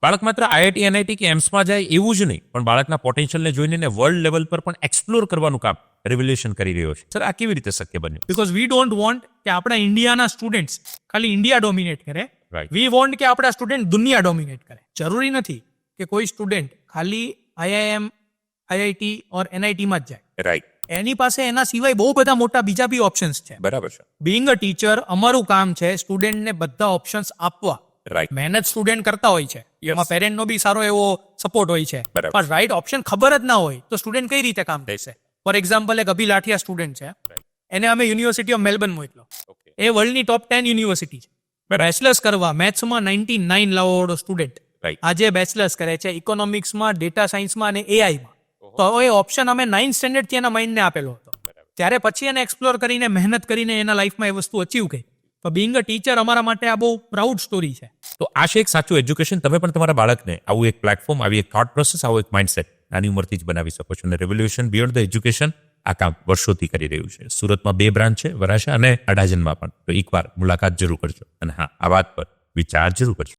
બાળક માત્ર IIT NIT કે એમ્સમાં જાય એવું જ નહીં, પણ બાળકના પોટેન્શિયલને જોઈને વર્લ્ડ લેવલ પર પણ એક્સપ્લોર કરવાનું કામ રેવોલ્યુશન કરી રહ્યો છે. સર, આ કેવી રીતે શક્ય બન્યું? બીકોઝ વી ડોન્ટ વોન્ટ કે આપણા ઇન્ડિયાના સ્ટુડન્ટ્સ ખાલી ઇન્ડિયા ડોમિનેટ કરે. Right. વી વોન્ટ કે આપણા સ્ટુડન્ટ દુનિયા ડોમિનેટ કરે. જરૂરી નથી કે કોઈ સ્ટુડન્ટ ખાલી આઈઆઈએમ, આઈઆઈટી ઓર એનઆઈટીમાં જ જાય. રાઈટ, એની પાસે એના સિવાય બહુ બધા મોટા બીજા બી ઓપ્શન્સ છે. બરાબર છે. બિંગ અ ટીચર અમારું કામ છે સ્ટુડન્ટને બધા ઓપ્શન્સ આપવા. રાઈટ, મહેનત સ્ટુડન્ટ કરતા હોય છે, એમાં પેરેન્ટનો બી સારો એવો સપોર્ટ હોય છે, બરાબર. પણ રાઈટ ઓપ્શન ખબર જ ના હોય તો સ્ટુડન્ટ કઈ રીતે કામ કરશે? ફોર એક્ઝામ્પલ, એક અભી લાઠિયા સ્ટુડન્ટ છે, એને અમે યુનિવર્સિટી ઓફ મેલબર્ન મોકલો. ઓકે, એ વર્લ્ડની ટોપ 10 યુનિવર્સિટી છે. બેચલર્સ કરવા મેથ્સમાં 99 લાવવાવાળો સ્ટુડન્ટ રાઈટ, આજે બેચલર્સ કરે છે ઇકોનોમિક્સમાં, ડેટા સાયન્સમાં અને એઆઈમાં. તો એ ઓપ્શન અમે 9th સ્ટેન્ડર્ડથી એના માઇન્ડને આપેલો હતો. ત્યારે પછી એને એક્સપ્લોર કરીને મહેનત કરીને એના લાઈફમાં એ વસ્તુ અચીવ કરી. તો બિંગ અ ટીચર અમારા માટે આ બહુ પ્રાઉડ સ્ટોરી છે. તો આ છે એક સાચું એજ્યુકેશન. તમે પણ તમારા બાળકને આવું એક પ્લેટફોર્મ, આવી એક થોટ પ્રોસેસ, આવું એક માઇન્ડસેટ નાની ઉંમરથી જ બનાવી શકો છો. અને રેવોલ્યુશન બિયોન્ડ ધ એજ્યુકેશન આ કામ વર્ષોથી કરી રહ્યું છે. સુરતમાં 2 બ્રાન્ચ છે, વરાછા અને અડાજણમાં પણ. તો એકવાર મુલાકાત જરૂર કરજો. અને હા, આ વાત પર વિચાર જરૂર કરજો.